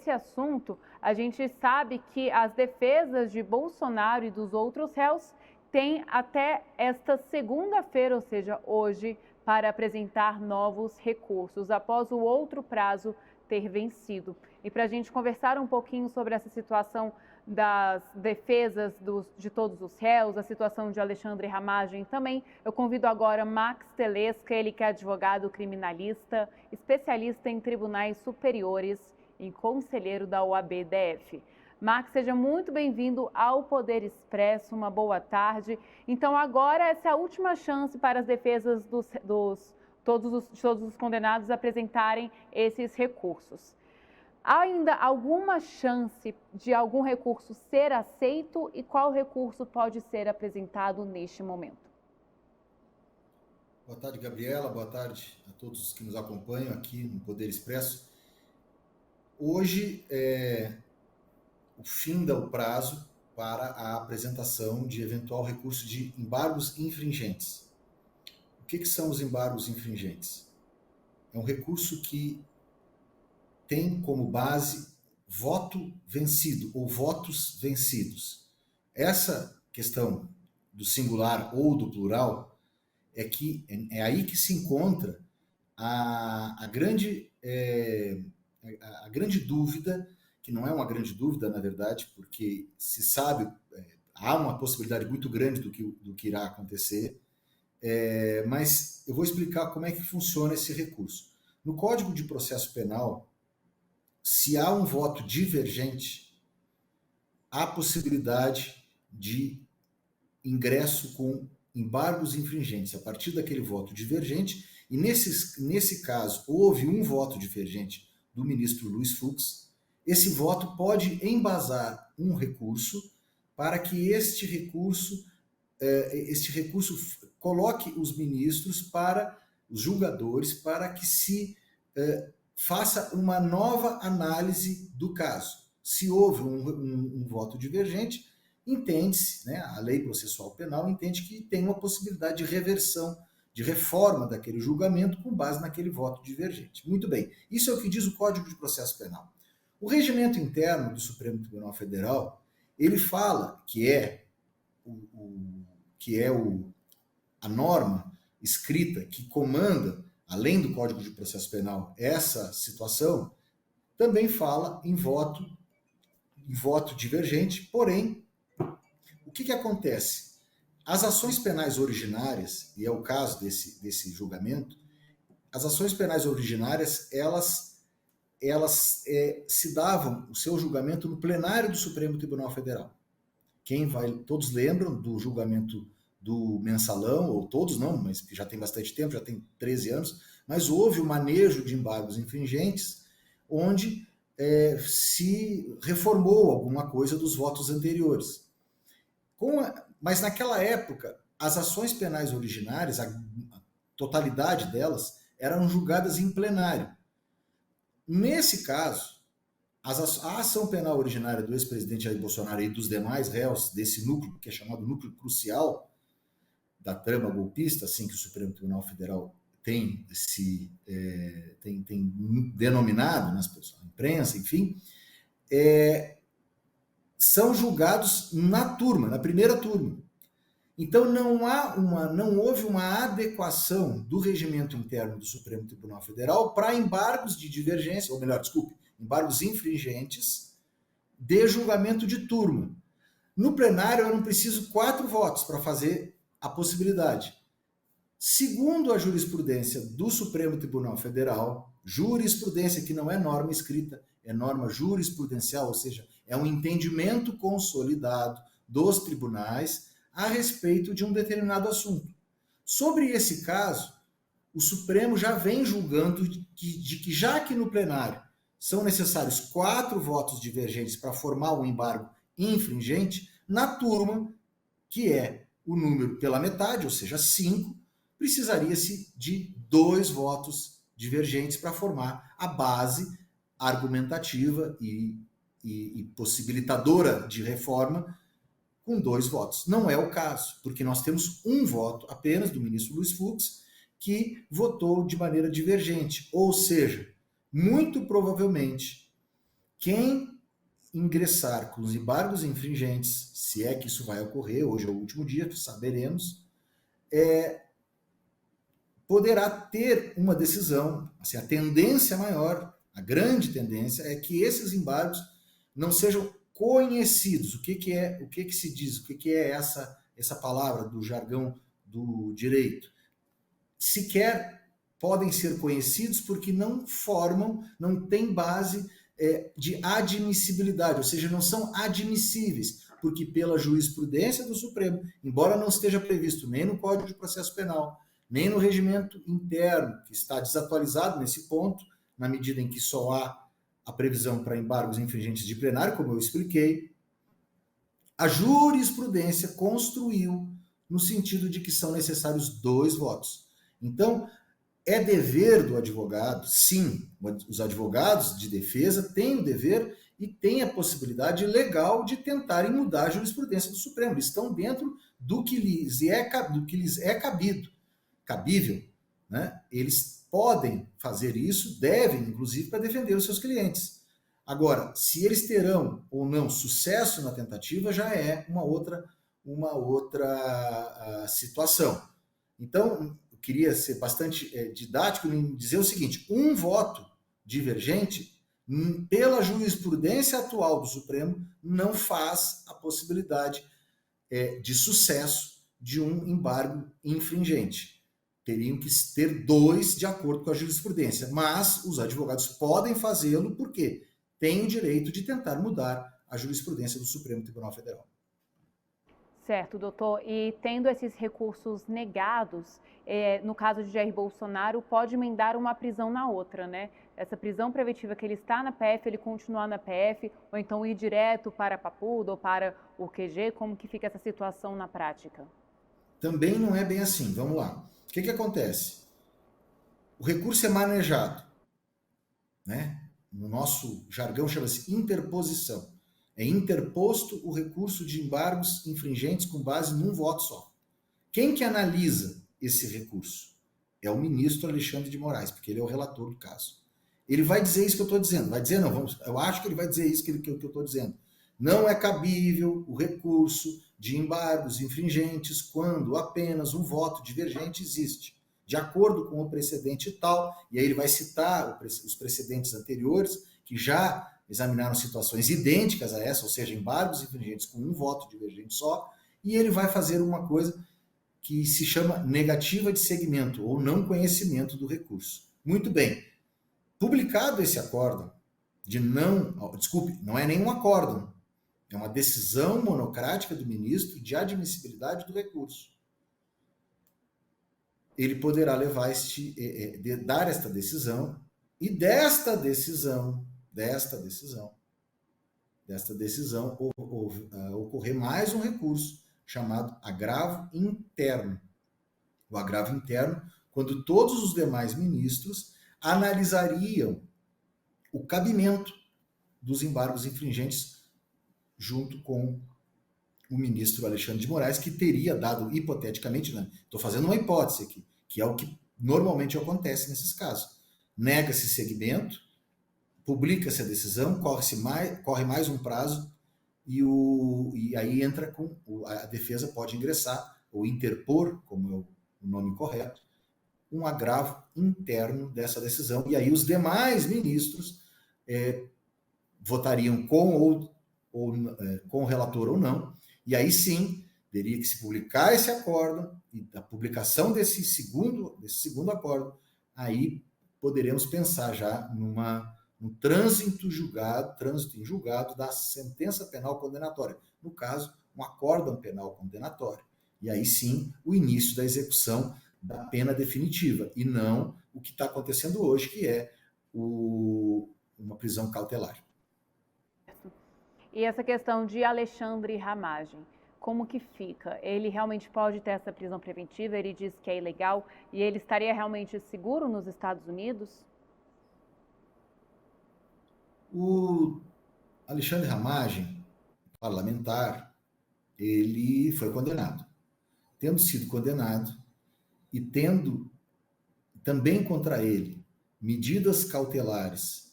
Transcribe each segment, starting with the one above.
nesse assunto, a gente sabe que as defesas de Bolsonaro e dos outros réus têm até esta segunda-feira, ou seja, hoje, para apresentar novos recursos, após o outro prazo ter vencido. E para a gente conversar um pouquinho sobre essa situação das defesas de todos os réus, a situação de Alexandre Ramagem também, eu convido agora Max Telesca, ele que é advogado criminalista, especialista em tribunais superiores e conselheiro da OAB-DF. Max, seja muito bem-vindo ao Poder Expresso, uma boa tarde. Então agora essa é a última chance para as defesas de todos os condenados apresentarem esses recursos. Há ainda alguma chance de algum recurso ser aceito e qual recurso pode ser apresentado neste momento? Boa tarde, Gabriela. Boa tarde a todos os que nos acompanham aqui no Poder Expresso. Hoje é o fim do prazo para a apresentação de eventual recurso de embargos infringentes. O que são os embargos infringentes? É um recurso que tem como base voto vencido ou votos vencidos. Essa questão do singular ou do plural é aí que se encontra a grande dúvida, que não é uma grande dúvida, na verdade, porque se sabe, há uma possibilidade muito grande do que irá acontecer, mas eu vou explicar como é que funciona esse recurso. No Código de Processo Penal, se há um voto divergente, há possibilidade de ingresso com embargos infringentes a partir daquele voto divergente, e nesse caso houve um voto divergente do ministro Luiz Fux. Esse voto pode embasar um recurso para que este recurso coloque os ministros os julgadores, para que se faça uma nova análise do caso. Se houve um voto divergente, entende-se, né, a lei processual penal entende que tem uma possibilidade de reversão, de reforma daquele julgamento com base naquele voto divergente. Muito bem, isso é o que diz o Código de Processo Penal. O regimento interno do Supremo Tribunal Federal, ele fala que a norma escrita que comanda, além do Código de Processo Penal, essa situação, também fala em voto divergente. Porém, o que acontece? As ações penais originárias, e é o caso desse julgamento, as ações penais originárias, elas se davam o seu julgamento no plenário do Supremo Tribunal Federal. Todos lembram do julgamento do mensalão, ou todos não, mas que já tem bastante tempo, já tem 13 anos, mas houve o manejo de embargos infringentes, onde se reformou alguma coisa dos votos anteriores. Mas naquela época, as ações penais originárias, a totalidade delas, eram julgadas em plenário. Nesse caso, a ação penal originária do ex-presidente Jair Bolsonaro e dos demais réus desse núcleo, que é chamado núcleo crucial da trama golpista, assim que o Supremo Tribunal Federal tem denominado nas imprensa, enfim, são julgados na primeira turma. Então não houve uma adequação do regimento interno do Supremo Tribunal Federal para embargos de divergência, ou melhor, embargos infringentes de julgamento de turma. No plenário eram precisos 4 votos para fazer a possibilidade. Segundo a jurisprudência do Supremo Tribunal Federal, jurisprudência que não é norma escrita, é norma jurisprudencial, ou seja, é um entendimento consolidado dos tribunais a respeito de um determinado assunto. Sobre esse caso, o Supremo já vem julgando de que já que no plenário são necessários 4 votos divergentes para formar um embargo infringente, na turma, que é o número pela metade, ou seja, 5, precisaria-se de 2 votos divergentes para formar a base argumentativa e possibilitadora de reforma com 2 votos. Não é o caso, porque nós temos um voto apenas do ministro Luiz Fux, que votou de maneira divergente, ou seja, muito provavelmente quem ingressar com os embargos infringentes, se é que isso vai ocorrer, hoje é o último dia, saberemos, poderá ter uma decisão, assim, a tendência maior, a grande tendência é que esses embargos não sejam conhecidos. O que se diz? O que é essa palavra do jargão do direito? Sequer podem ser conhecidos porque não formam, não têm base de admissibilidade, ou seja, não são admissíveis, porque pela jurisprudência do Supremo, embora não esteja previsto nem no Código de Processo Penal, nem no regimento interno, que está desatualizado nesse ponto, na medida em que só há a previsão para embargos infringentes de plenário, como eu expliquei, a jurisprudência construiu no sentido de que são necessários 2 votos. Então, é dever do advogado, sim, os advogados de defesa têm o dever e têm a possibilidade legal de tentarem mudar a jurisprudência do Supremo. Eles estão dentro do que lhes é cabível, né? Eles podem fazer isso, devem, inclusive, para defender os seus clientes. Agora, se eles terão ou não sucesso na tentativa, já é uma outra situação. Então, eu queria ser bastante didático em dizer o seguinte: um voto divergente, pela jurisprudência atual do Supremo, não faz a possibilidade de sucesso de um embargo infringente. Teriam que ter 2 de acordo com a jurisprudência, mas os advogados podem fazê-lo porque têm o direito de tentar mudar a jurisprudência do Supremo Tribunal Federal. Certo, doutor. E tendo esses recursos negados, no caso de Jair Bolsonaro, pode emendar uma prisão na outra, né? Essa prisão preventiva que ele está na PF, ele continuar na PF, ou então ir direto para a Papuda ou para o QG, como que fica essa situação na prática? Também não é bem assim. Vamos lá. O que acontece? O recurso é manejado, né? No nosso jargão chama-se interposição. É interposto o recurso de embargos infringentes com base num voto só. Quem que analisa esse recurso? É o ministro Alexandre de Moraes, porque ele é o relator do caso. Ele vai dizer isso que eu estou dizendo. Vai dizer, não, eu acho que ele vai dizer isso que eu estou dizendo. Não é cabível o recurso de embargos infringentes quando apenas um voto divergente existe, de acordo com o precedente tal, e aí ele vai citar os precedentes anteriores, que já examinaram situações idênticas a essa, ou seja, embargos infringentes com um voto divergente só, e ele vai fazer uma coisa que se chama negativa de seguimento, ou não conhecimento do recurso. Muito bem. Publicado esse acórdão, não é nenhum acórdão, é uma decisão monocrática do ministro de admissibilidade do recurso. Ele poderá dar esta decisão, e desta decisão ocorrer mais um recurso chamado agravo interno. O agravo interno, quando todos os demais ministros analisariam o cabimento dos embargos infringentes junto com o ministro Alexandre de Moraes, que teria dado, hipoteticamente, estou fazendo uma hipótese aqui, que é o que normalmente acontece nesses casos. Nega-se segmento, publica-se a decisão, corre mais um prazo, e aí entra a defesa pode ingressar, ou interpor, como é o nome correto, um agravo interno dessa decisão, e aí os demais ministros votariam com o relator ou não, e aí sim, teria que se publicar esse acórdão, e da publicação desse segundo acórdão, aí poderemos pensar já no trânsito em julgado da sentença penal condenatória. No caso, um acórdão penal condenatório. E aí sim, o início da execução da pena definitiva, e não o que está acontecendo hoje, que é uma prisão cautelar. E essa questão de Alexandre Ramagem, como que fica? Ele realmente pode ter essa prisão preventiva? Ele diz que é ilegal e ele estaria realmente seguro nos Estados Unidos? O Alexandre Ramagem, parlamentar, ele foi condenado. Tendo sido condenado e tendo também contra ele medidas cautelares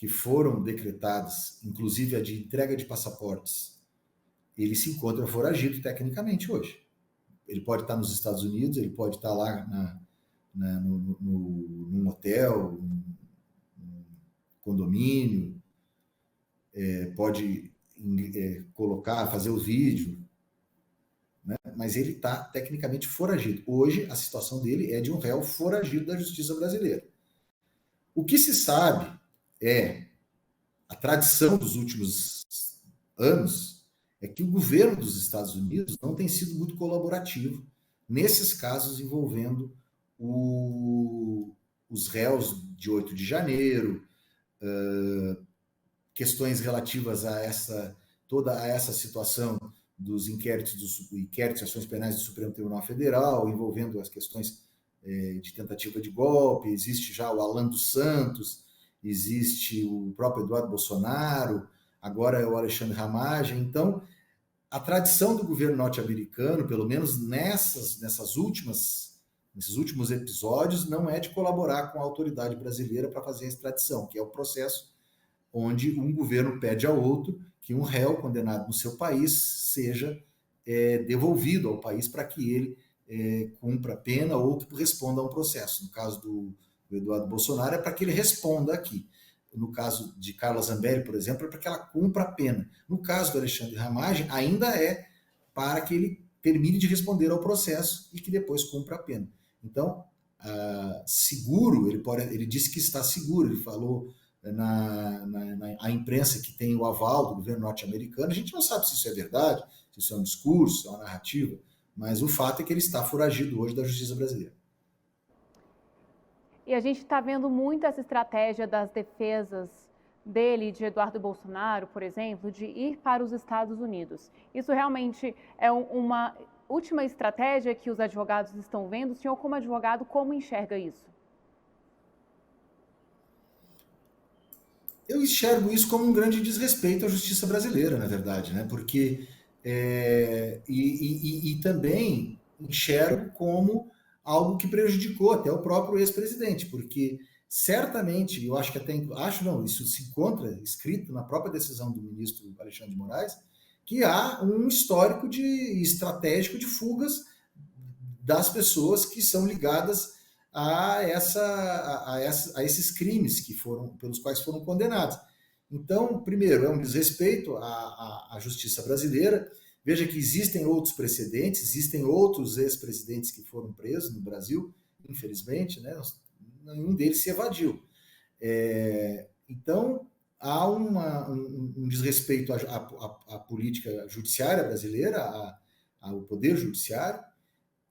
que foram decretadas, inclusive a de entrega de passaportes, ele se encontra foragido tecnicamente hoje. Ele pode estar nos Estados Unidos, ele pode estar lá num hotel, num condomínio, pode colocar, fazer o vídeo, né? Mas ele está tecnicamente foragido. Hoje, a situação dele é de um réu foragido da justiça brasileira. O que se sabe é, a tradição dos últimos anos é que o governo dos Estados Unidos não tem sido muito colaborativo nesses casos envolvendo os réus de 8 de janeiro, questões relativas a toda essa situação dos inquéritos e ações penais do Supremo Tribunal Federal, envolvendo as questões de tentativa de golpe. Existe já o Alan dos Santos, existe o próprio Eduardo Bolsonaro, agora é o Alexandre Ramagem. Então, a tradição do governo norte-americano, pelo menos nesses últimos episódios, não é de colaborar com a autoridade brasileira para fazer a extradição, que é o processo onde um governo pede ao outro que um réu condenado no seu país seja devolvido ao país para que ele cumpra a pena ou que responda a um processo. No caso do Eduardo Bolsonaro, é para que ele responda aqui. No caso de Carla Zambelli, por exemplo, é para que ela cumpra a pena. No caso do Alexandre Ramagem, ainda é para que ele termine de responder ao processo e que depois cumpra a pena. Então, seguro, ele disse que está seguro, ele falou na imprensa que tem o aval do governo norte-americano. A gente não sabe se isso é verdade, se isso é um discurso, se é uma narrativa, mas o fato é que ele está foragido hoje da justiça brasileira. E a gente está vendo muito essa estratégia das defesas dele, de Eduardo Bolsonaro, por exemplo, de ir para os Estados Unidos. Isso realmente é uma última estratégia que os advogados estão vendo? O senhor, como advogado, como enxerga isso? Eu enxergo isso como um grande desrespeito à justiça brasileira, na verdade, né? Porque e também enxergo como algo que prejudicou até o próprio ex-presidente, porque certamente, eu acho que isso se encontra escrito na própria decisão do ministro Alexandre de Moraes, que há um histórico estratégico de fugas das pessoas que são ligadas a esses crimes pelos quais foram condenados. Então, primeiro, é um desrespeito à justiça brasileira. Veja que existem outros precedentes, existem outros ex-presidentes que foram presos no Brasil, infelizmente, né? Nenhum deles se evadiu. Então, há um desrespeito à política judiciária brasileira, ao poder judiciário,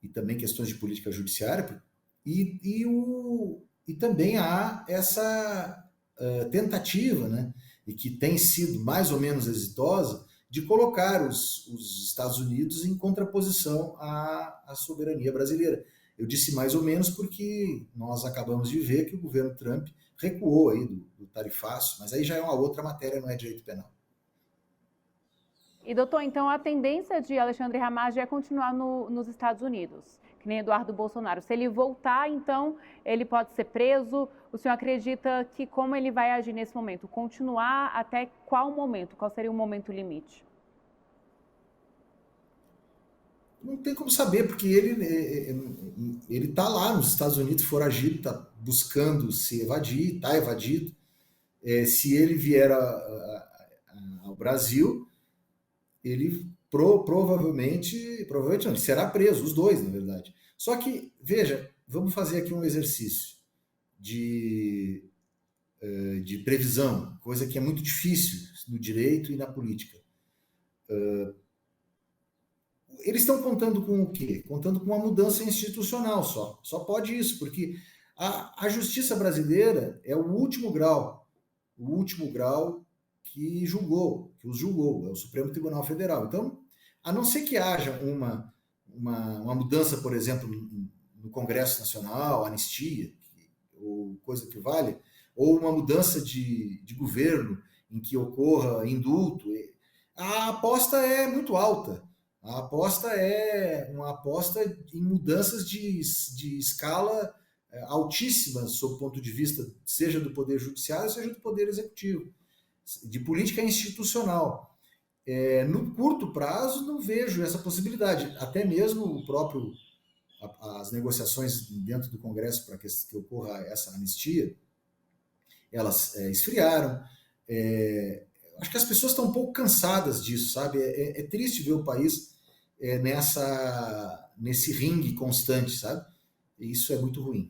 e também questões de política judiciária, e também há essa tentativa, né, e que tem sido mais ou menos exitosa, de colocar os Estados Unidos em contraposição à soberania brasileira. Eu disse mais ou menos porque nós acabamos de ver que o governo Trump recuou aí do tarifaço, mas aí já é uma outra matéria, não é direito penal. E, doutor, então a tendência de Alexandre Ramagem é continuar nos Estados Unidos, que nem Eduardo Bolsonaro. Se ele voltar, então, ele pode ser preso. O senhor acredita que como ele vai agir nesse momento? Continuar até qual momento? Qual seria o momento limite? Não tem como saber, porque ele está lá nos Estados Unidos foragido, está buscando se evadir, está evadido. Se ele vier ao Brasil, ele provavelmente não, ele será preso, os dois, na verdade. Só que, veja, vamos fazer aqui um exercício de previsão, coisa que é muito difícil no direito e na política. Eles estão contando com o quê? Contando com uma mudança institucional só. Só pode isso, porque a justiça brasileira é o último grau que os julgou, é o Supremo Tribunal Federal. Então, a não ser que haja uma mudança, por exemplo, no Congresso Nacional, anistia, ou coisa que valha, ou uma mudança de governo em que ocorra indulto, a aposta é muito alta. A aposta é uma aposta em mudanças de escala altíssimas sob o ponto de vista, seja do Poder Judiciário, seja do Poder Executivo, de política institucional. No curto prazo, não vejo essa possibilidade. Até mesmo as negociações dentro do Congresso para que ocorra essa anistia, elas esfriaram. Acho que as pessoas estão um pouco cansadas disso, sabe? É triste ver o país nesse ringue constante, sabe? E isso é muito ruim.